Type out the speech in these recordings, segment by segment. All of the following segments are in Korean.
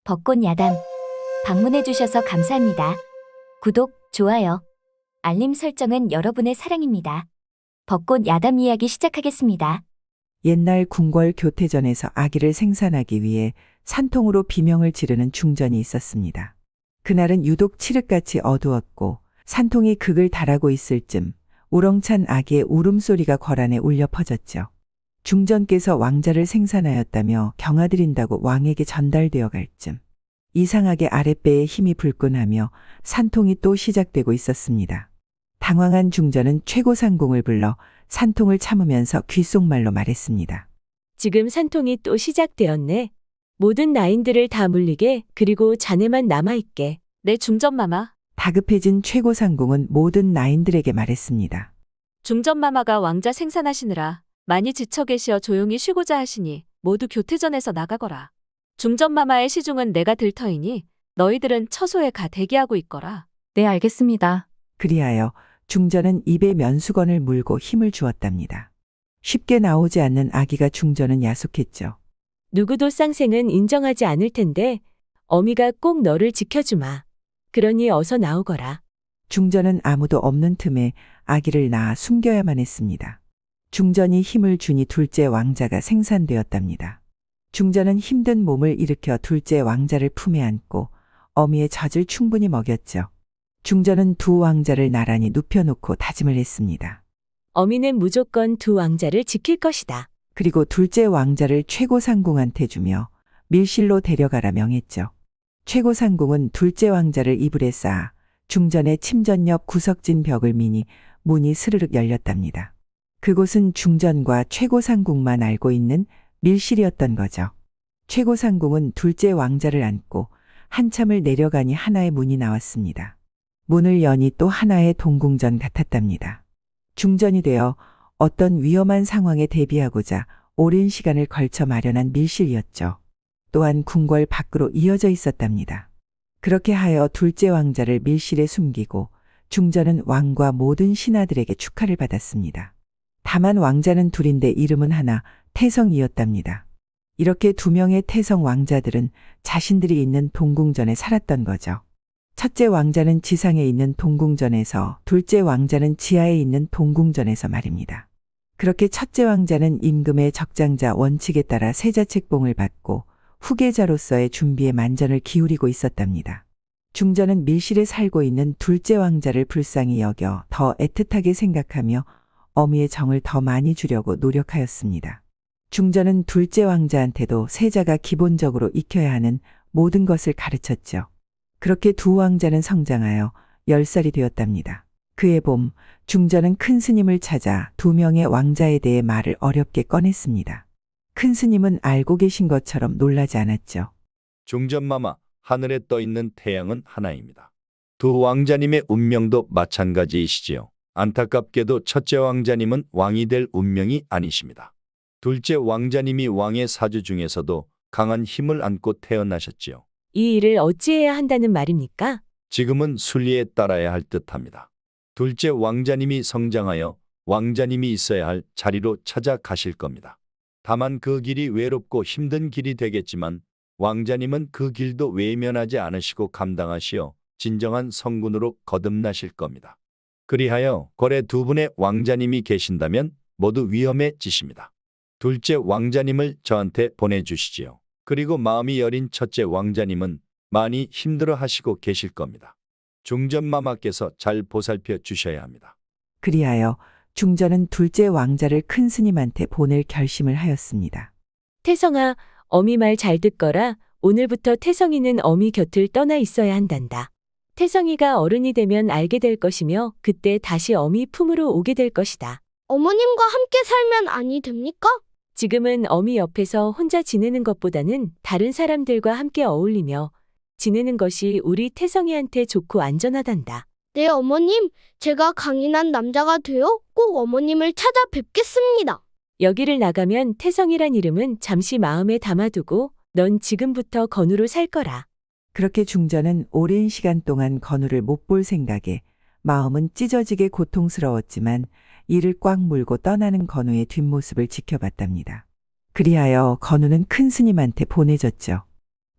벚꽃 야담 방문해주셔서 감사합니다. 구독, 좋아요, 알림 설정은 여러분의 사랑입니다. 벚꽃 야담 이야기 시작하겠습니다. 옛날 궁궐 교태전에서 아기를 생산하기 위해 산통으로 비명을 지르는 중전이 있었습니다. 그날은 유독 칠흑같이 어두웠고 산통이 극을 달하고 있을 즈음 우렁찬 아기의 울음소리가 거란에 울려 퍼졌죠. 중전께서 왕자를 생산하였다며 경하드린다고 왕에게 전달되어 갈 즈음 이상하게 아랫배에 힘이 불끈하며 산통이 또 시작되고 있었습니다. 당황한 중전은 최고상궁을 불러 산통을 참으면서 귓속말로 말했습니다. 지금 산통이 또 시작되었네. 모든 나인들을 다 물리게, 그리고 자네만 남아있게. 네, 중전마마. 다급해진 최고상궁은 모든 나인들에게 말했습니다. 중전마마가 왕자 생산하시느라 많이 지쳐 계시어 조용히 쉬고자 하시니 모두 교태전에서 나가거라. 중전마마의 시중은 내가 들 터이니 너희들은 처소에 가 대기하고 있거라. 네, 알겠습니다. 그리하여 중전은 입에 면수건을 물고 힘을 주었답니다. 쉽게 나오지 않는 아기가 중전은 야속했죠. 누구도 쌍생은 인정하지 않을 텐데 어미가 꼭 너를 지켜주마. 그러니 어서 나오거라. 중전은 아무도 없는 틈에 아기를 낳아 숨겨야만 했습니다. 중전이 힘을 주니 둘째 왕자가 생산되었답니다. 중전은 힘든 몸을 일으켜 둘째 왕자를 품에 안고 어미의 젖을 충분히 먹였죠. 중전은 두 왕자를 나란히 눕혀놓고 다짐을 했습니다. 어미는 무조건 두 왕자를 지킬 것이다. 그리고 둘째 왕자를 최고상궁한테 주며 밀실로 데려가라 명했죠. 최고상궁은 둘째 왕자를 이불에 쌓아 중전의 침전 옆 구석진 벽을 미니 문이 스르륵 열렸답니다. 그곳은 중전과 최고상궁만 알고 있는 밀실이었던 거죠. 최고상궁은 둘째 왕자를 안고 한참을 내려가니 하나의 문이 나왔습니다. 문을 여니 또 하나의 동궁전 같았답니다. 중전이 되어 어떤 위험한 상황에 대비하고자 오랜 시간을 걸쳐 마련한 밀실이었죠. 또한 궁궐 밖으로 이어져 있었답니다. 그렇게 하여 둘째 왕자를 밀실에 숨기고 중전은 왕과 모든 신하들에게 축하를 받았습니다. 다만 왕자는 둘인데 이름은 하나, 태성이었답니다. 이렇게 두 명의 태성 왕자들은 자신들이 있는 동궁전에 살았던 거죠. 첫째 왕자는 지상에 있는 동궁전에서, 둘째 왕자는 지하에 있는 동궁전에서 말입니다. 그렇게 첫째 왕자는 임금의 적장자 원칙에 따라 세자책봉을 받고 후계자로서의 준비에 만전을 기울이고 있었답니다. 중전은 밀실에 살고 있는 둘째 왕자를 불쌍히 여겨 더 애틋하게 생각하며 어미의 정을 더 많이 주려고 노력하였습니다. 중전은 둘째 왕자한테도 세자가 기본적으로 익혀야 하는 모든 것을 가르쳤죠. 그렇게 두 왕자는 성장하여 10살이 되었답니다. 그해 봄, 중전은 큰 스님을 찾아 두 명의 왕자에 대해 말을 어렵게 꺼냈습니다. 큰 스님은 알고 계신 것처럼 놀라지 않았죠. 중전마마, 하늘에 떠 있는 태양은 하나입니다. 두 왕자님의 운명도 마찬가지이시지요. 안타깝게도 첫째 왕자님은 왕이 될 운명이 아니십니다. 둘째 왕자님이 왕의 사주 중에서도 강한 힘을 안고 태어나셨지요. 이 일을 어찌해야 한다는 말입니까? 지금은 순리에 따라야 할 듯합니다. 둘째 왕자님이 성장하여 왕자님이 있어야 할 자리로 찾아가실 겁니다. 다만 그 길이 외롭고 힘든 길이 되겠지만 왕자님은 그 길도 외면하지 않으시고 감당하시어 진정한 성군으로 거듭나실 겁니다. 그리하여 궐에 두 분의 왕자님이 계신다면 모두 위험해지십니다. 둘째 왕자님을 저한테 보내주시지요. 그리고 마음이 여린 첫째 왕자님은 많이 힘들어 하시고 계실 겁니다. 중전마마께서 잘 보살펴 주셔야 합니다. 그리하여 중전은 둘째 왕자를 큰 스님한테 보낼 결심을 하였습니다. 태성아, 어미 말 잘 듣거라. 오늘부터 태성이는 어미 곁을 떠나 있어야 한단다. 태성이가 어른이 되면 알게 될 것이며 그때 다시 어미 품으로 오게 될 것이다. 어머님과 함께 살면 아니 됩니까? 지금은 어미 옆에서 혼자 지내는 것보다는 다른 사람들과 함께 어울리며 지내는 것이 우리 태성이한테 좋고 안전하단다. 네, 어머님. 제가 강인한 남자가 되어 꼭 어머님을 찾아뵙겠습니다. 여기를 나가면 태성이란 이름은 잠시 마음에 담아두고 넌 지금부터 건우로 살 거라. 그렇게 중전은 오랜 시간 동안 건우를 못 볼 생각에 마음은 찢어지게 고통스러웠지만 이를 꽉 물고 떠나는 건우의 뒷모습을 지켜봤답니다. 그리하여 건우는 큰 스님한테 보내졌죠.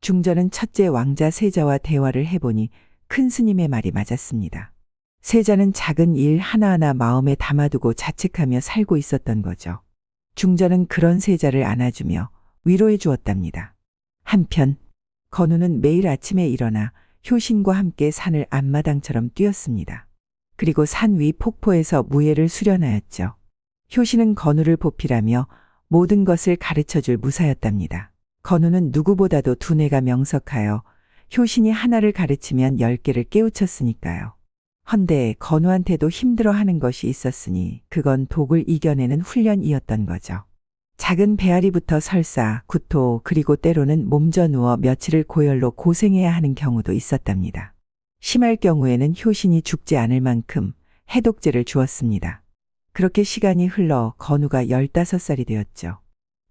중전은 첫째 왕자 세자와 대화를 해보니 큰 스님의 말이 맞았습니다. 세자는 작은 일 하나하나 마음에 담아두고 자책하며 살고 있었던 거죠. 중전은 그런 세자를 안아주며 위로해 주었답니다. 한편 건우는 매일 아침에 일어나 효신과 함께 산을 앞마당처럼 뛰었습니다. 그리고 산 위 폭포에서 무예를 수련하였죠. 효신은 건우를 보필하며 모든 것을 가르쳐줄 무사였답니다. 건우는 누구보다도 두뇌가 명석하여 효신이 하나를 가르치면 10개를 깨우쳤으니까요. 헌데 건우한테도 힘들어하는 것이 있었으니 그건 독을 이겨내는 훈련이었던 거죠. 작은 배앓이부터 설사, 구토, 그리고 때로는 몸져 누워 며칠을 고열로 고생해야 하는 경우도 있었답니다. 심할 경우에는 효신이 죽지 않을 만큼 해독제를 주었습니다. 그렇게 시간이 흘러 건우가 15살이 되었죠.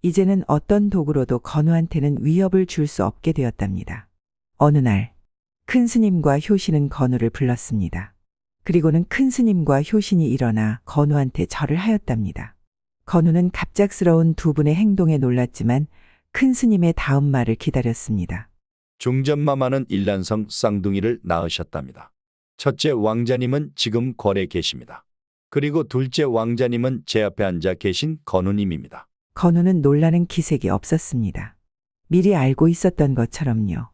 이제는 어떤 도구로도 건우한테는 위협을 줄 수 없게 되었답니다. 어느 날 큰 스님과 효신은 건우를 불렀습니다. 그리고는 큰 스님과 효신이 일어나 건우한테 절을 하였답니다. 건우는 갑작스러운 두 분의 행동에 놀랐지만 큰 스님의 다음 말을 기다렸습니다. 중전마마는 일란성 쌍둥이를 낳으셨답니다. 첫째 왕자님은 지금 궐에 계십니다. 그리고 둘째 왕자님은 제 앞에 앉아 계신 건우님입니다. 건우는 놀라는 기색이 없었습니다. 미리 알고 있었던 것처럼요.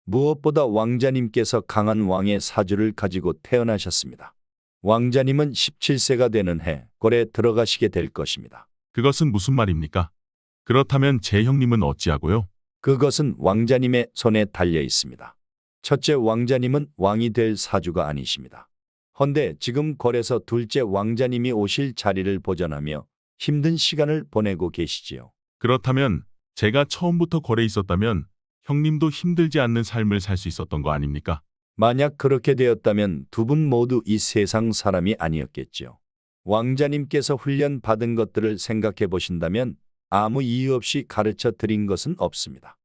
무엇보다 왕자님께서 강한 왕의 사주를 가지고 태어나셨습니다. 왕자님은 17세가 되는 해 궐에 들어가시게 될 것입니다. 그것은 무슨 말입니까? 그렇다면 제 형님은 어찌하고요? 그것은 왕자님의 손에 달려 있습니다. 첫째 왕자님은 왕이 될 사주가 아니십니다. 헌데 지금 궐에서 둘째 왕자님이 오실 자리를 보전하며 힘든 시간을 보내고 계시지요. 그렇다면 제가 처음부터 궐에 있었다면 형님도 힘들지 않는 삶을 살 수 있었던 거 아닙니까? 만약 그렇게 되었다면 두 분 모두 이 세상 사람이 아니었겠지요. 왕자님께서 훈련 받은 것들을 생각해 보신다면 아무 이유 없이 가르쳐 드린 것은 없습니다.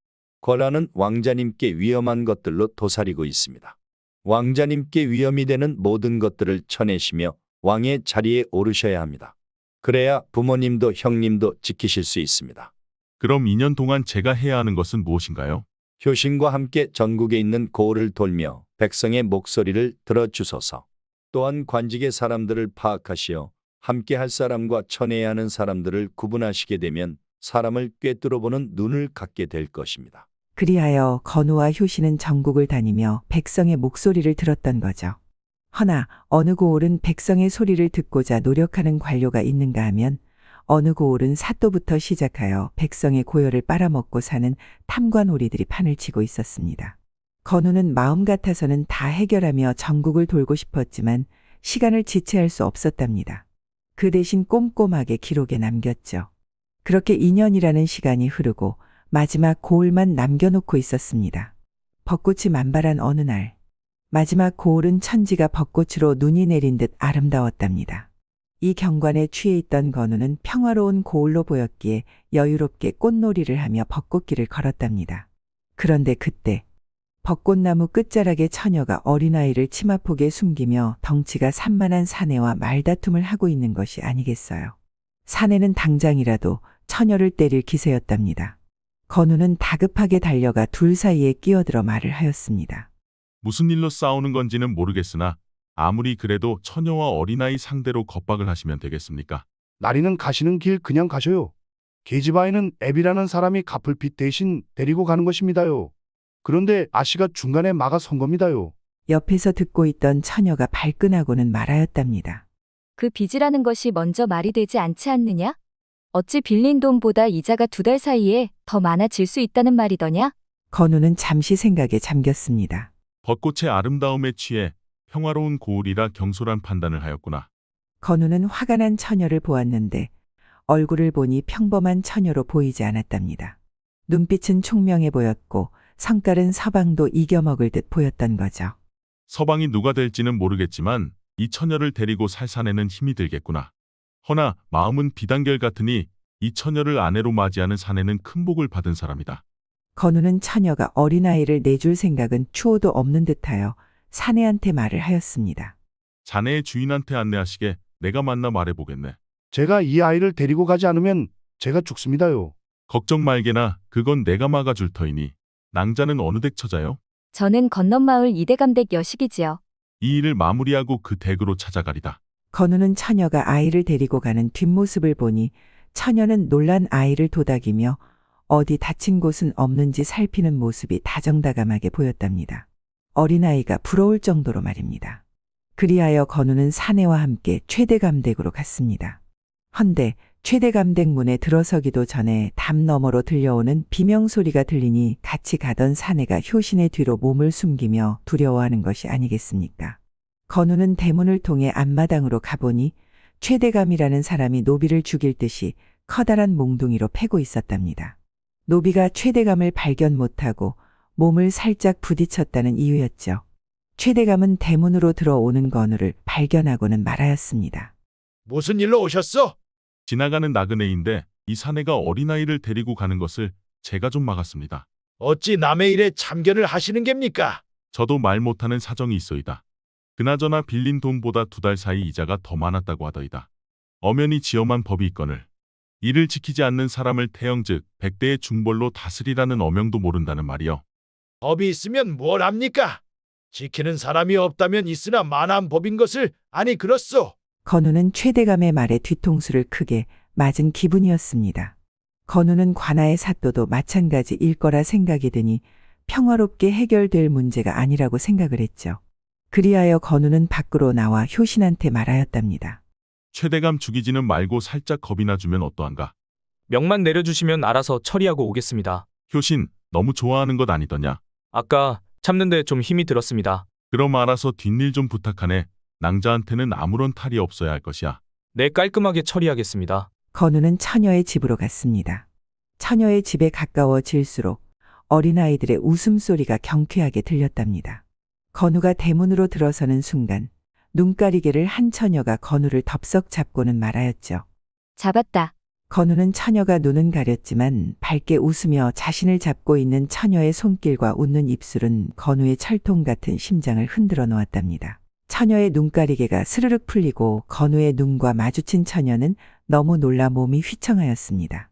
궐안은 왕자님께 위험한 것들로 도사리고 있습니다. 왕자님께 위험이 되는 모든 것들을 쳐내시며 왕의 자리에 오르셔야 합니다. 그래야 부모님도 형님도 지키실 수 있습니다. 그럼 2년 동안 제가 해야 하는 것은 무엇인가요? 효신과 함께 전국에 있는 고을을 돌며 백성의 목소리를 들어주소서. 또한 관직의 사람들을 파악하시어 함께 할 사람과 쳐내야 하는 사람들을 구분하시게 되면 사람을 꿰뚫어보는 눈을 갖게 될 것입니다. 그리하여 건우와 효신은 전국을 다니며 백성의 목소리를 들었던 거죠. 허나 어느 고을은 백성의 소리를 듣고자 노력하는 관료가 있는가 하면 어느 고을은 사또부터 시작하여 백성의 고열을 빨아먹고 사는 탐관오리들이 판을 치고 있었습니다. 건우는 마음 같아서는 다 해결하며 전국을 돌고 싶었지만 시간을 지체할 수 없었답니다. 그 대신 꼼꼼하게 기록에 남겼죠. 그렇게 2년이라는 시간이 흐르고 마지막 고을만 남겨놓고 있었습니다. 벚꽃이 만발한 어느 날, 마지막 고을은 천지가 벚꽃으로 눈이 내린 듯 아름다웠답니다. 이 경관에 취해 있던 건우는 평화로운 고을로 보였기에 여유롭게 꽃놀이를 하며 벚꽃길을 걸었답니다. 그런데 그때 벚꽃나무 끝자락에 처녀가 어린아이를 치마폭에 숨기며 덩치가 산만한 사내와 말다툼을 하고 있는 것이 아니겠어요. 사내는 당장이라도 처녀를 때릴 기세였답니다. 건우는 다급하게 달려가 둘 사이에 끼어들어 말을 하였습니다. 무슨 일로 싸우는 건지는 모르겠으나 아무리 그래도 처녀와 어린아이 상대로 겁박을 하시면 되겠습니까? 나리는 가시는 길 그냥 가셔요. 계집아이는 애비라는 사람이 갚을 빚 대신 데리고 가는 것입니다요. 그런데 아씨가 중간에 막아 선 겁니다요. 옆에서 듣고 있던 처녀가 발끈하고는 말하였답니다. 그 빚이라는 것이 먼저 말이 되지 않지 않느냐? 어찌 빌린 돈보다 이자가 2달 사이에 더 많아질 수 있다는 말이더냐? 건우는 잠시 생각에 잠겼습니다. 벚꽃의 아름다움에 취해 평화로운 고을이라 경솔한 판단을 하였구나. 건우는 화가 난 처녀를 보았는데 얼굴을 보니 평범한 처녀로 보이지 않았답니다. 눈빛은 총명해 보였고 성깔은 서방도 이겨먹을 듯 보였던 거죠. 서방이 누가 될지는 모르겠지만 이 처녀를 데리고 살 사내는 힘이 들겠구나. 허나 마음은 비단결 같으니 이 처녀를 아내로 맞이하는 사내는 큰 복을 받은 사람이다. 건우는 처녀가 어린아이를 내줄 생각은 추호도 없는 듯하여 사내한테 말을 하였습니다. 자네의 주인한테 안내하시게 내가 만나 말해보겠네. 제가 이 아이를 데리고 가지 않으면 제가 죽습니다요. 걱정 말게나 그건 내가 막아줄 터이니 낭자는 어느 댁 처자요? 저는 건넌마을 이대감댁 여식이지요. 이 일을 마무리하고 그 댁으로 찾아가리다. 건우는 처녀가 아이를 데리고 가는 뒷모습을 보니 처녀는 놀란 아이를 도닥이며 어디 다친 곳은 없는지 살피는 모습이 다정다감하게 보였답니다. 어린아이가 부러울 정도로 말입니다. 그리하여 건우는 사내와 함께 최대감댁으로 갔습니다. 헌데 최대감댁 문에 들어서기도 전에 담 너머로 들려오는 비명소리가 들리니 같이 가던 사내가 효신의 뒤로 몸을 숨기며 두려워하는 것이 아니겠습니까? 건우는 대문을 통해 앞마당으로 가보니 최대감이라는 사람이 노비를 죽일 듯이 커다란 몽둥이로 패고 있었답니다. 노비가 최대감을 발견 못하고 몸을 살짝 부딪혔다는 이유였죠. 최대감은 대문으로 들어오는 건우를 발견하고는 말하였습니다. 무슨 일로 오셨어? 지나가는 나그네인데 이 사내가 어린아이를 데리고 가는 것을 제가 좀 막았습니다. 어찌 남의 일에 참견을 하시는 geb니까? 저도 말 못하는 사정이 있어이다. 그나저나 빌린 돈보다 2달 사이 이자가 더 많았다고 하더이다. 엄연히 지엄한 법이 있거늘 이를 지키지 않는 사람을 태형즉 100대의 중벌로 다스리라는 어명도 모른다는 말이요. 법이 있으면 뭘 합니까? 지키는 사람이 없다면 있으나 만한 법인 것을 아니 그렇소. 건우는 최대감의 말에 뒤통수를 크게 맞은 기분이었습니다. 건우는 관아의 사또도 마찬가지일 거라 생각이 드니 평화롭게 해결될 문제가 아니라고 생각을 했죠. 그리하여 건우는 밖으로 나와 효신한테 말하였답니다. 최대감 죽이지는 말고 살짝 겁이나 주면 어떠한가? 명만 내려주시면 알아서 처리하고 오겠습니다. 효신, 너무 좋아하는 것 아니더냐? 아까 참는데 좀 힘이 들었습니다. 그럼 알아서 뒷일 좀 부탁하네. 낭자한테는 아무런 탈이 없어야 할 것이야. 네, 깔끔하게 처리하겠습니다. 건우는 처녀의 집으로 갔습니다. 처녀의 집에 가까워질수록 어린아이들의 웃음소리가 경쾌하게 들렸답니다. 건우가 대문으로 들어서는 순간 눈가리개를 한 처녀가 건우를 덥석 잡고는 말하였죠. 잡았다. 건우는 처녀가 눈은 가렸지만 밝게 웃으며 자신을 잡고 있는 처녀의 손길과 웃는 입술은 건우의 철통 같은 심장을 흔들어 놓았답니다. 처녀의 눈가리개가 스르륵 풀리고 건우의 눈과 마주친 처녀는 너무 놀라 몸이 휘청하였습니다.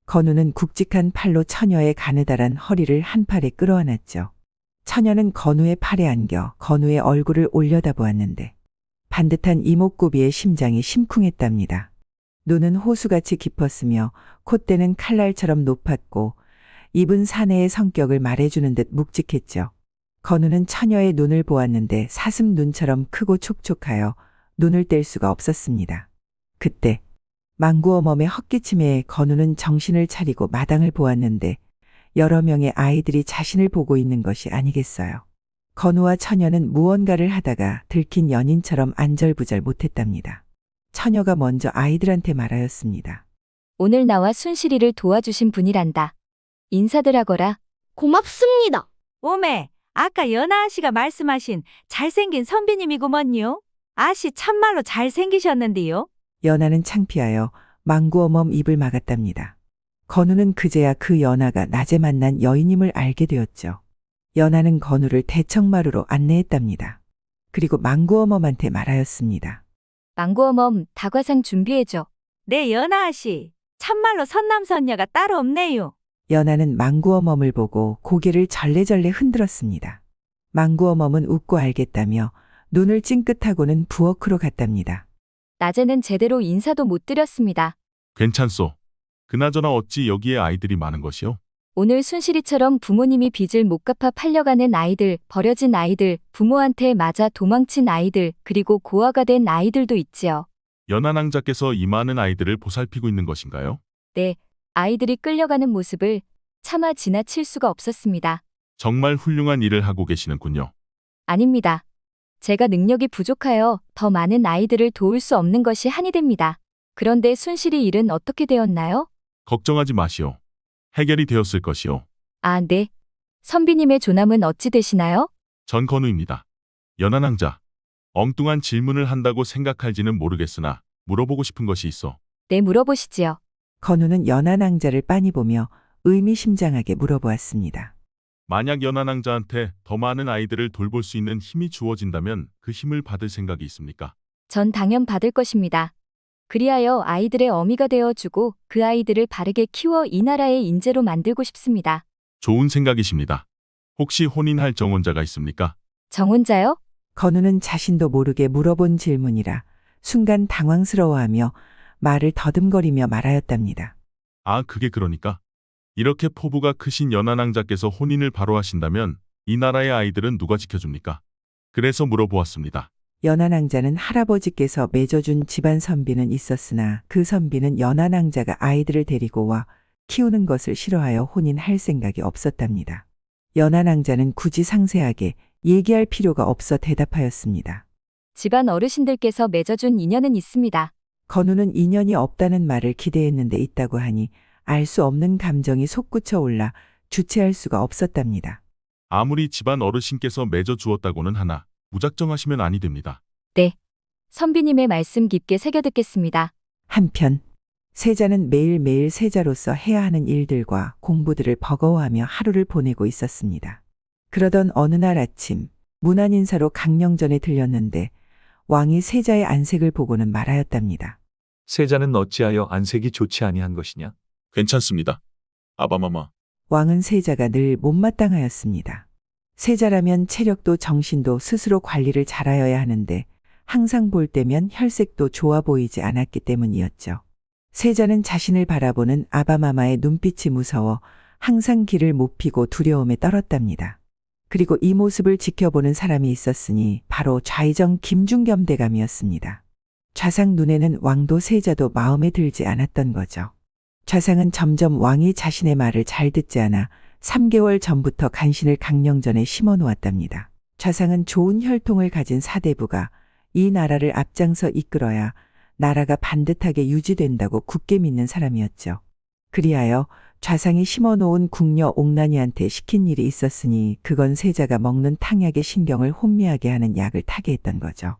건우는 굵직한 팔로 처녀의 가느다란 허리를 한 팔에 끌어안았죠. 처녀는 건우의 팔에 안겨 건우의 얼굴을 올려다보았는데 반듯한 이목구비의 심장이 심쿵했답니다. 눈은 호수같이 깊었으며 콧대는 칼날처럼 높았고 입은 사내의 성격을 말해주는 듯 묵직했죠. 건우는 처녀의 눈을 보았는데 사슴 눈처럼 크고 촉촉하여 눈을 뗄 수가 없었습니다. 그때 망구어멈의 헛기침에 건우는 정신을 차리고 마당을 보았는데 여러 명의 아이들이 자신을 보고 있는 것이 아니겠어요. 건우와 처녀는 무언가를 하다가 들킨 연인처럼 안절부절 못했답니다. 처녀가 먼저 아이들한테 말하였습니다. 오늘 나와 순실이를 도와주신 분이란다. 인사들 하거라. 고맙습니다. 오메, 아까 연아 아씨가 말씀하신 잘생긴 선비님이구먼요. 아씨 참말로 잘생기셨는데요. 연하는 창피하여 망구어멈 입을 막았답니다. 건우는 그제야 그 연하가 낮에 만난 여인임을 알게 되었죠. 연하는 건우를 대청마루로 안내했답니다. 그리고 망구어멈한테 말하였습니다. 망고어멈 다과상 준비해줘. 네, 연아 아씨. 참말로 선남선녀가 따로 없네요. 연하는 망구어멈을 보고 고개를 절레절레 흔들었습니다. 망구어멈은 웃고 알겠다며 눈을 찡긋하고는 부엌으로 갔답니다. 낮에는 제대로 인사도 못 드렸습니다. 괜찮소. 그나저나 어찌 여기에 아이들이 많은 것이요? 오늘 순실이처럼 부모님이 빚을 못 갚아 팔려가는 아이들, 버려진 아이들, 부모한테 맞아 도망친 아이들, 그리고 고아가 된 아이들도 있지요. 연하낭자께서 이 많은 아이들을 보살피고 있는 것인가요? 네, 아이들이 끌려가는 모습을 차마 지나칠 수가 없었습니다. 정말 훌륭한 일을 하고 계시는군요. 아닙니다. 제가 능력이 부족하여 더 많은 아이들을 도울 수 없는 것이 한이 됩니다. 그런데 순실이 일은 어떻게 되었나요? 걱정하지 마시오. 해결이 되었을 것이오. 아, 네. 선비님의 조남은 어찌 되시나요? 전 건우입니다. 연하낭자, 엉뚱한 질문을 한다고 생각할지는 모르겠으나 물어보고 싶은 것이 있어. 네, 물어보시지요. 건우는 연하낭자를 빤히 보며 의미심장하게 물어보았습니다. 만약 연하낭자한테 더 많은 아이들을 돌볼 수 있는 힘이 주어진다면 그 힘을 받을 생각이 있습니까? 전 당연 받을 것입니다. 그리하여 아이들의 어미가 되어주고 그 아이들을 바르게 키워 이 나라의 인재로 만들고 싶습니다. 좋은 생각이십니다. 혹시 혼인할 정혼자가 있습니까? 정혼자요? 건우는 자신도 모르게 물어본 질문이라 순간 당황스러워하며 말을 더듬거리며 말하였답니다. 아, 그게 그러니까. 이렇게 포부가 크신 연하낭자께서 혼인을 바로 하신다면 이 나라의 아이들은 누가 지켜줍니까? 그래서 물어보았습니다. 연하낭자는 할아버지께서 맺어준 집안 선비는 있었으나 그 선비는 연하낭자가 아이들을 데리고 와 키우는 것을 싫어하여 혼인할 생각이 없었답니다. 연하낭자는 굳이 상세하게 얘기할 필요가 없어 대답하였습니다. 집안 어르신들께서 맺어준 인연은 있습니다. 건우는 인연이 없다는 말을 기대했는데 있다고 하니 알 수 없는 감정이 솟구쳐 올라 주체할 수가 없었답니다. 아무리 집안 어르신께서 맺어 주었다고는 하나 무작정하시면 아니 됩니다. 선비님의 말씀 깊게 새겨 듣겠습니다. 한편 세자는 매일매일 세자로서 해야 하는 일들과 공부들을 버거워하며 하루를 보내고 있었습니다. 그러던 어느 날 아침 문안 인사로 강령전에 들렸는데 왕이 세자의 안색을 보고는 말하였답니다. 세자는 어찌하여 안색이 좋지 아니한 것이냐? 괜찮습니다. 아바마마. 왕은 세자가 늘 못마땅하였습니다. 세자라면 체력도 정신도 스스로 관리를 잘하여야 하는데 항상 볼 때면 혈색도 좋아 보이지 않았기 때문이었죠. 세자는 자신을 바라보는 아바마마의 눈빛이 무서워 항상 길을 못 피고 두려움에 떨었답니다. 그리고 이 모습을 지켜보는 사람이 있었으니 바로 좌의정 김중겸 대감이었습니다. 좌상 눈에는 왕도 세자도 마음에 들지 않았던 거죠. 좌상은 점점 왕이 자신의 말을 잘 듣지 않아 3개월 전부터 간신을 강령전에 심어 놓았답니다. 좌상은 좋은 혈통을 가진 사대부가 이 나라를 앞장서 이끌어야 나라가 반듯하게 유지된다고 굳게 믿는 사람이었죠. 그리하여 좌상이 심어놓은 궁녀 옥란이한테 시킨 일이 있었으니 그건 세자가 먹는 탕약의 신경을 혼미하게 하는 약을 타게 했던 거죠.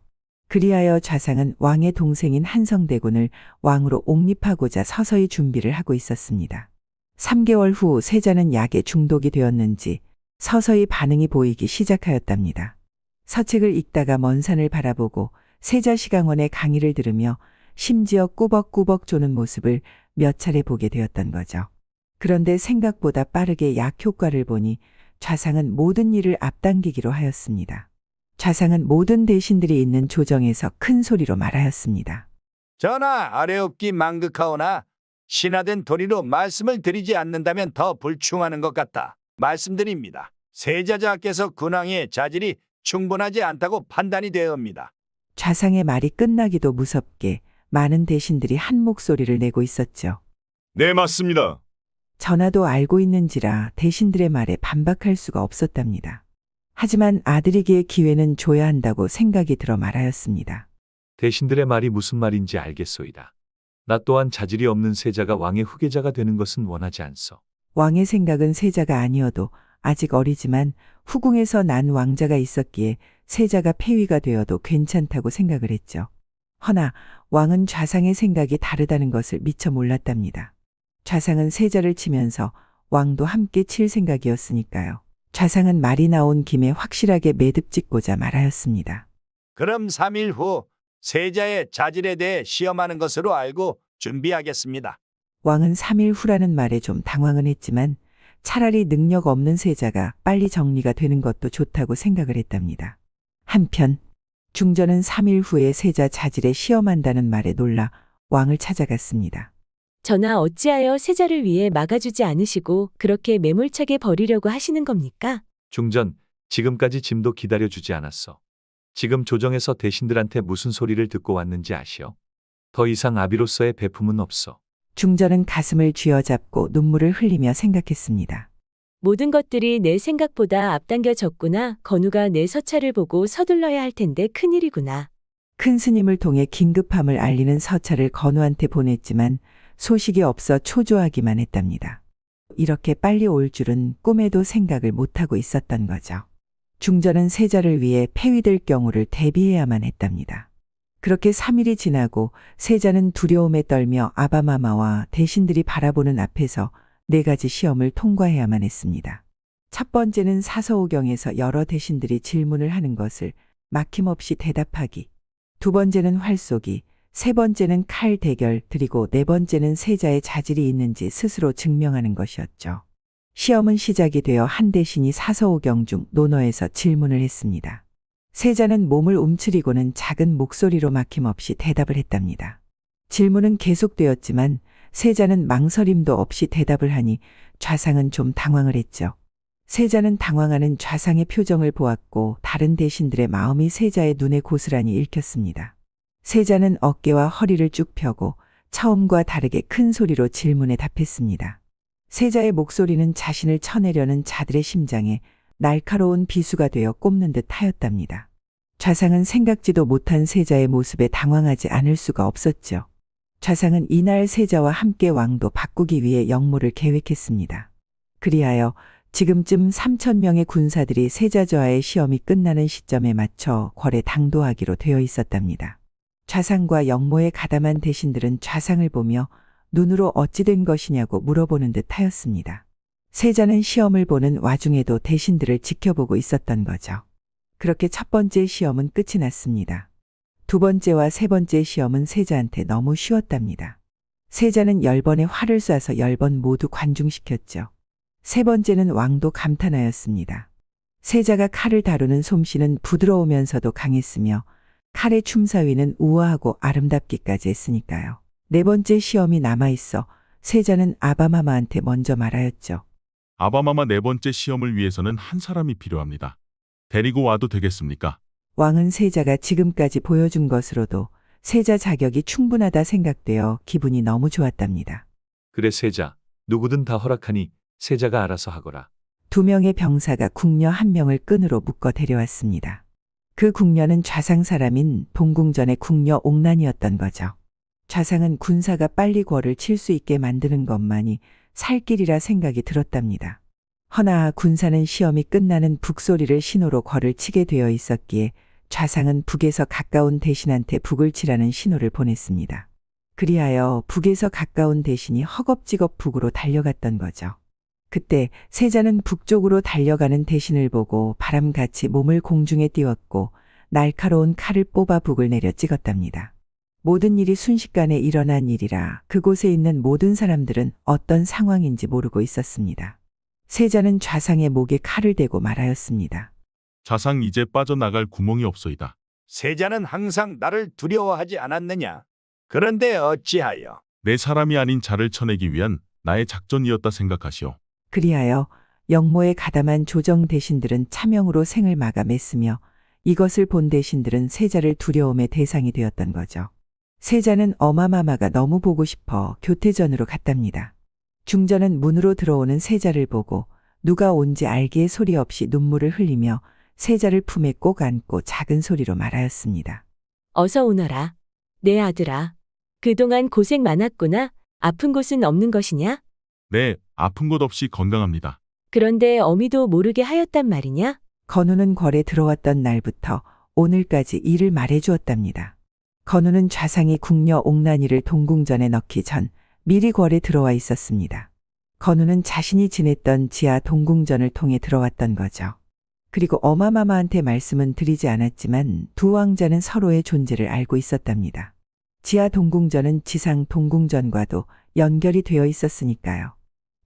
그리하여 좌상은 왕의 동생인 한성대군을 왕으로 옹립하고자 서서히 준비를 하고 있었습니다. 3개월 후 세자는 약에 중독이 되었는지 서서히 반응이 보이기 시작하였답니다. 서책을 읽다가 먼 산을 바라보고 세자시강원의 강의를 들으며 심지어 꾸벅꾸벅 조는 모습을 몇 차례 보게 되었던 거죠. 그런데 생각보다 빠르게 약 효과를 보니 좌상은 모든 일을 앞당기기로 하였습니다. 좌상은 모든 대신들이 있는 조정에서 큰 소리로 말하였습니다. 전하, 아래옵기 망극하오나 신하된 도리로 말씀을 드리지 않는다면 더 불충하는 것 같다. 말씀드립니다. 세자자께서 군왕의 자질이 충분하지 않다고 판단이 되옵니다. 좌상의 말이 끝나기도 무섭게 많은 대신들이 한 목소리를 내고 있었죠. 네, 맞습니다. 전하도 알고 있는지라 대신들의 말에 반박할 수가 없었답니다. 하지만 아들이기에 기회는 줘야 한다고 생각이 들어 말하였습니다. 대신들의 말이 무슨 말인지 알겠소이다. 나 또한 자질이 없는 세자가 왕의 후계자가 되는 것은 원하지 않소. 왕의 생각은 세자가 아니어도 아직 어리지만 후궁에서 난 왕자가 있었기에 세자가 폐위가 되어도 괜찮다고 생각을 했죠. 허나 왕은 좌상의 생각이 다르다는 것을 미처 몰랐답니다. 좌상은 세자를 치면서 왕도 함께 칠 생각이었으니까요. 좌상은 말이 나온 김에 확실하게 매듭 짓고자 말하였습니다. 그럼 3일 후 세자의 자질에 대해 시험하는 것으로 알고 준비하겠습니다. 왕은 3일 후라는 말에 좀 당황은 했지만 차라리 능력 없는 세자가 빨리 정리가 되는 것도 좋다고 생각을 했답니다. 한편 중전은 3일 후에 세자 자질에 시험한다는 말에 놀라 왕을 찾아갔습니다. 전하, 어찌하여 세자를 위해 막아주지 않으시고 그렇게 매몰차게 버리려고 하시는 겁니까? 중전, 지금까지 짐도 기다려주지 않았어. 지금 조정에서 대신들한테 무슨 소리를 듣고 왔는지 아시오? 더 이상 아비로서의 배품은 없어. 중전은 가슴을 쥐어잡고 눈물을 흘리며 생각했습니다. 모든 것들이 내 생각보다 앞당겨졌구나. 건우가 내 서찰을 보고 서둘러야 할 텐데 큰일이구나. 큰 스님을 통해 긴급함을 알리는 서찰을 건우한테 보냈지만 소식이 없어 초조하기만 했답니다. 이렇게 빨리 올 줄은 꿈에도 생각을 못하고 있었던 거죠. 중전은 세자를 위해 폐위될 경우를 대비해야만 했답니다. 그렇게 3일이 지나고 세자는 두려움에 떨며 아바마마와 대신들이 바라보는 앞에서 4가지 시험을 통과해야만 했습니다. 첫 번째는 사서오경에서 여러 대신들이 질문을 하는 것을 막힘없이 대답하기, 두 번째는 활 쏘기, 세 번째는 칼 대결, 그리고 4번째는 세자의 자질이 있는지 스스로 증명하는 것이었죠. 시험은 시작이 되어 한 대신이 사서오경 중 논어에서 질문을 했습니다. 세자는 몸을 움츠리고는 작은 목소리로 막힘없이 대답을 했답니다. 질문은 계속되었지만 세자는 망설임도 없이 대답을 하니 좌상은 좀 당황을 했죠. 세자는 당황하는 좌상의 표정을 보았고 다른 대신들의 마음이 세자의 눈에 고스란히 읽혔습니다. 세자는 어깨와 허리를 쭉 펴고 처음과 다르게 큰 소리로 질문에 답했습니다. 세자의 목소리는 자신을 쳐내려는 자들의 심장에 날카로운 비수가 되어 꼽는 듯 하였답니다. 좌상은 생각지도 못한 세자의 모습에 당황하지 않을 수가 없었죠. 좌상은 이날 세자와 함께 왕도 바꾸기 위해 역모를 계획했습니다. 그리하여 지금쯤 3,000명의 군사들이 세자저하의 시험이 끝나는 시점에 맞춰 궐에 당도하기로 되어 있었답니다. 좌상과 역모에 가담한 대신들은 좌상을 보며 눈으로 어찌 된 것이냐고 물어보는 듯 하였습니다. 세자는 시험을 보는 와중에도 대신들을 지켜보고 있었던 거죠. 그렇게 첫 번째 시험은 끝이 났습니다. 두 번째와 세 번째 시험은 세자한테 너무 쉬웠답니다. 세자는 10번의 활을 쏴서 10번 모두 관중시켰죠. 세 번째는 왕도 감탄하였습니다. 세자가 칼을 다루는 솜씨는 부드러우면서도 강했으며 칼의 춤사위는 우아하고 아름답기까지 했으니까요. 네 번째 시험이 남아있어 세자는 아바마마한테 먼저 말하였죠. 아바마마 네 번째 시험을 위해서는 한 사람이 필요합니다. 데리고 와도 되겠습니까? 왕은 세자가 지금까지 보여준 것으로도 세자 자격이 충분하다 생각되어 기분이 너무 좋았답니다. 그래 세자, 누구든 다 허락하니 세자가 알아서 하거라. 2명의 병사가 궁녀 1명을 끈으로 묶어 데려왔습니다. 그 궁녀는 좌상 사람인 동궁전의 궁녀 옥난이었던 거죠. 좌상은 군사가 빨리 궐을 칠 수 있게 만드는 것만이 살 길이라 생각이 들었답니다. 허나 군사는 시험이 끝나는 북소리를 신호로 궐을 치게 되어 있었기에 좌상은 북에서 가까운 대신한테 북을 치라는 신호를 보냈습니다. 그리하여 북에서 가까운 대신이 허겁지겁 북으로 달려갔던 거죠. 그때 세자는 북쪽으로 달려가는 대신을 보고 바람같이 몸을 공중에 띄웠고 날카로운 칼을 뽑아 북을 내려 찍었답니다. 모든 일이 순식간에 일어난 일이라 그곳에 있는 모든 사람들은 어떤 상황인지 모르고 있었습니다. 세자는 좌상의 목에 칼을 대고 말하였습니다. 좌상 이제 빠져나갈 구멍이 없소이다. 세자는 항상 나를 두려워하지 않았느냐? 그런데 어찌하여? 내 사람이 아닌 자를 쳐내기 위한 나의 작전이었다 생각하시오. 그리하여 역모에 가담한 조정 대신들은 차명으로 생을 마감했으며 이것을 본 대신들은 세자를 두려움의 대상이 되었던 거죠. 세자는 어마마마가 너무 보고 싶어 교태전으로 갔답니다. 중전은 문으로 들어오는 세자를 보고 누가 온지 알기에 소리 없이 눈물을 흘리며 세자를 품에 꼭 안고 작은 소리로 말하였습니다. 어서 오너라. 내 아들아. 그동안 고생 많았구나. 아픈 곳은 없는 것이냐? 네, 아픈 곳 없이 건강합니다. 그런데 어미도 모르게 하였단 말이냐? 건우는 궐에 들어왔던 날부터 오늘까지 일을 말해주었답니다. 건우는 좌상이 궁녀 옥난이를 동궁전에 넣기 전 미리 궐에 들어와 있었습니다. 건우는 자신이 지냈던 지하 동궁전을 통해 들어왔던 거죠. 그리고 어마마마한테 말씀은 드리지 않았지만 두 왕자는 서로의 존재를 알고 있었답니다. 지하 동궁전은 지상 동궁전과도 연결이 되어 있었으니까요.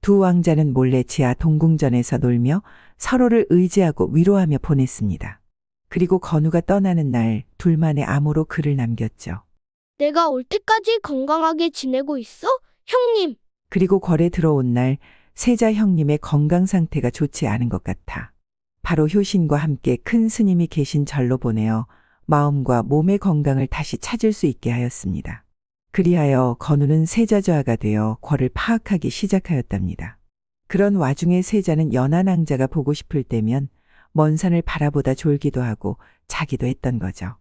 두 왕자는 몰래 지하 동궁전에서 놀며 서로를 의지하고 위로하며 보냈습니다. 그리고 건우가 떠나는 날 둘만의 암호로 글을 남겼죠. 내가 올 때까지 건강하게 지내고 있어? 형님. 그리고 궐에 들어온 날 세자 형님의 건강 상태가 좋지 않은 것 같아 바로 효신과 함께 큰 스님이 계신 절로 보내어 마음과 몸의 건강을 다시 찾을 수 있게 하였습니다. 그리하여 건우는 세자저하가 되어 궐을 파악하기 시작하였답니다. 그런 와중에 세자는 연한 왕자가 보고 싶을 때면 먼 산을 바라보다 졸기도 하고 자기도 했던 거죠.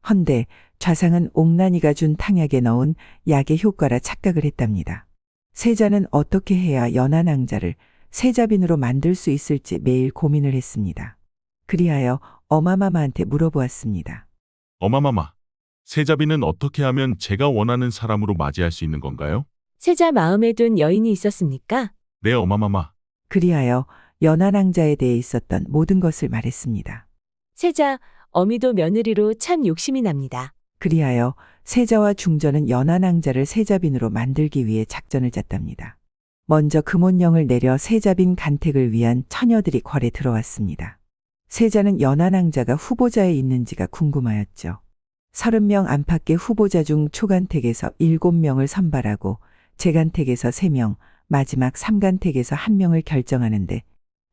헌데 좌상은 옥난이가 준 탕약에 넣은 약의 효과라 착각을 했답니다. 세자는 어떻게 해야 연한 왕자를 세자빈으로 만들 수 있을지 매일 고민을 했습니다. 그리하여 어마마마한테 물어보았습니다. 어마마마, 세자비는 어떻게 하면 제가 원하는 사람으로 맞이할 수 있는 건가요? 세자 마음에 둔 여인이 있었습니까? 네, 어마마마. 그리하여 연한 왕자에 대해 있었던 모든 것을 말했습니다. 세자, 어미도 며느리로 참 욕심이 납니다. 그리하여 세자와 중전은 연한 왕자를 세자빈으로 만들기 위해 작전을 짰답니다. 먼저 금혼령을 내려 세자빈 간택을 위한 처녀들이 궐에 들어왔습니다. 세자는 연하낭자가 후보자에 있는지가 궁금하였죠. 30명 안팎의 후보자 중 초간택에서 7명을 선발하고 재간택에서 3명, 마지막 3간택에서 1명을 결정하는데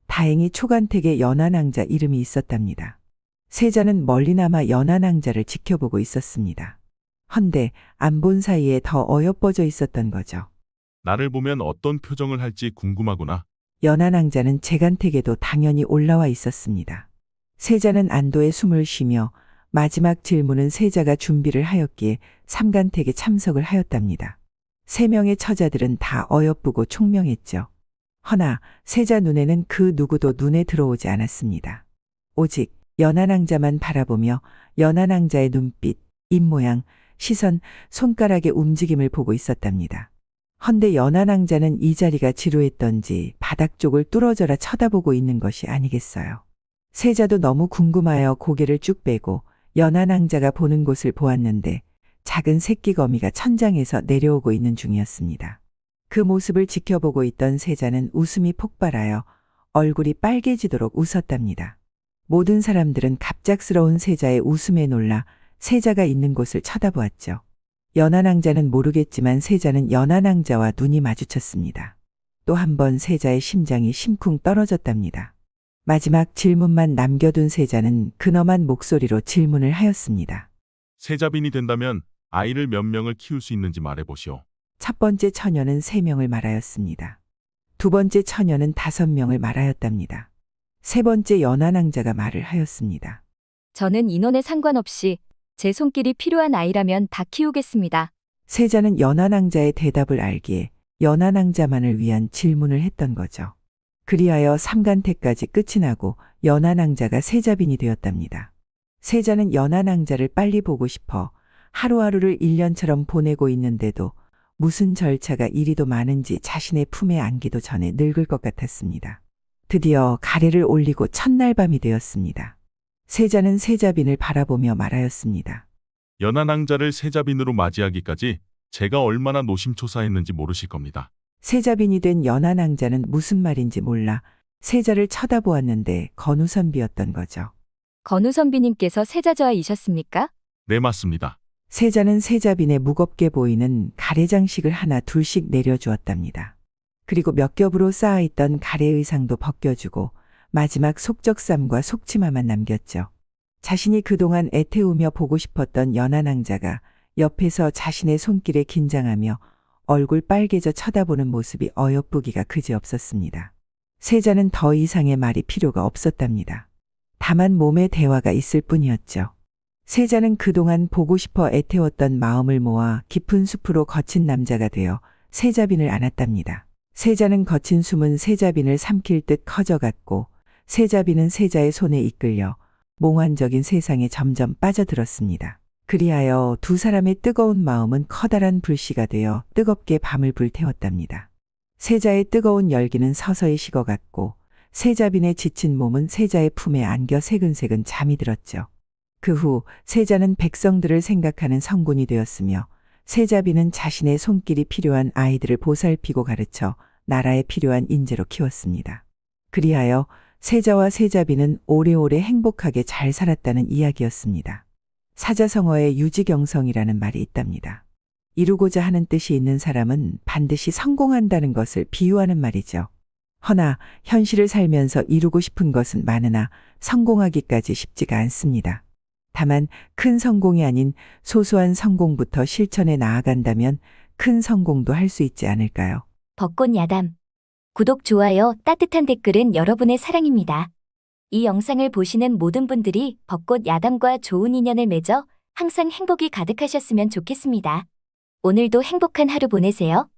다행히 초간택에 연하낭자 이름이 있었답니다. 세자는 멀리나마 연하낭자를 지켜보고 있었습니다. 헌데 안 본 사이에 더 어여뻐져 있었던 거죠. 나를 보면 어떤 표정을 할지 궁금하구나. 연하낭자는 재간택에도 당연히 올라와 있었습니다. 세자는 안도의 숨을 쉬며 마지막 질문은 세자가 준비를 하였기에 3간택에 참석을 하였답니다. 3명의 처자들은 다 어여쁘고 총명했죠. 허나 세자 눈에는 그 누구도 눈에 들어오지 않았습니다. 오직 연하낭자만 바라보며 연하낭자의 눈빛, 입모양, 시선, 손가락의 움직임을 보고 있었답니다. 헌데 연하낭자는 이 자리가 지루했던지 바닥 쪽을 뚫어져라 쳐다보고 있는 것이 아니겠어요. 세자도 너무 궁금하여 고개를 쭉 빼고 연하낭자가 보는 곳을 보았는데 작은 새끼 거미가 천장에서 내려오고 있는 중이었습니다. 그 모습을 지켜보고 있던 세자는 웃음이 폭발하여 얼굴이 빨개지도록 웃었답니다. 모든 사람들은 갑작스러운 세자의 웃음에 놀라 세자가 있는 곳을 쳐다보았죠. 연하낭자는 모르겠지만 세자는 연하낭자와 눈이 마주쳤습니다. 또 한 번 세자의 심장이 심쿵 떨어졌답니다. 마지막 질문만 남겨둔 세자는 근엄한 목소리로 질문을 하였습니다. 세자빈이 된다면 아이를 몇 명을 키울 수 있는지 말해보시오. 첫 번째 처녀는 3명을 말하였습니다. 두 번째 처녀는 5명을 말하였답니다. 세 번째 연하낭자가 말을 하였습니다. 저는 인원에 상관없이 제 손길이 필요한 아이라면 다 키우겠습니다. 세자는 연하낭자의 대답을 알기에 연하낭자만을 위한 질문을 했던 거죠. 그리하여 3간택까지 끝이 나고 연하낭자가 세자빈이 되었답니다. 세자는 연하낭자를 빨리 보고 싶어 하루하루를 1년처럼 보내고 있는데도 무슨 절차가 이리도 많은지 자신의 품에 안기도 전에 늙을 것 같았습니다. 드디어 가래를 올리고 첫날 밤이 되었습니다. 세자는 세자빈을 바라보며 말하였습니다. 연하낭자를 세자빈으로 맞이하기까지 제가 얼마나 노심초사했는지 모르실 겁니다. 세자빈이 된 연하낭자는 무슨 말인지 몰라 세자를 쳐다보았는데 건우선비였던 거죠. 건우선비님께서 세자저하이셨습니까? 네, 맞습니다. 세자는 세자빈에 무겁게 보이는 가래장식을 하나 둘씩 내려주었답니다. 그리고 몇 겹으로 쌓아있던 가래 의상도 벗겨주고 마지막 속적삼과 속치마만 남겼죠. 자신이 그동안 애태우며 보고 싶었던 연하낭자가 옆에서 자신의 손길에 긴장하며 얼굴 빨개져 쳐다보는 모습이 어여쁘기가 그지없었습니다. 세자는 더 이상의 말이 필요가 없었답니다. 다만 몸에 대화가 있을 뿐이었죠. 세자는 그동안 보고 싶어 애태웠던 마음을 모아 깊은 숲으로 거친 남자가 되어 세자빈을 안았답니다. 세자는 거친 숨은 세자빈을 삼킬 듯 커져갔고 세자빈은 세자의 손에 이끌려 몽환적인 세상에 점점 빠져들었습니다. 그리하여 두 사람의 뜨거운 마음은 커다란 불씨가 되어 뜨겁게 밤을 불태웠답니다. 세자의 뜨거운 열기는 서서히 식어갔고 세자빈의 지친 몸은 세자의 품에 안겨 새근새근 잠이 들었죠. 그 후 세자는 백성들을 생각하는 성군이 되었으며 세자빈은 자신의 손길이 필요한 아이들을 보살피고 가르쳐 나라에 필요한 인재로 키웠습니다. 그리하여 세자와 세자빈은 오래오래 행복하게 잘 살았다는 이야기였습니다. 사자성어에 유지경성이라는 말이 있답니다. 이루고자 하는 뜻이 있는 사람은 반드시 성공한다는 것을 비유하는 말이죠. 허나 현실을 살면서 이루고 싶은 것은 많으나 성공하기까지 쉽지가 않습니다. 다만 큰 성공이 아닌 소소한 성공부터 실천해 나아간다면 큰 성공도 할 수 있지 않을까요? 벚꽃 야담. 구독, 좋아요, 따뜻한 댓글은 여러분의 사랑입니다. 이 영상을 보시는 모든 분들이 벚꽃 야담과 좋은 인연을 맺어 항상 행복이 가득하셨으면 좋겠습니다. 오늘도 행복한 하루 보내세요.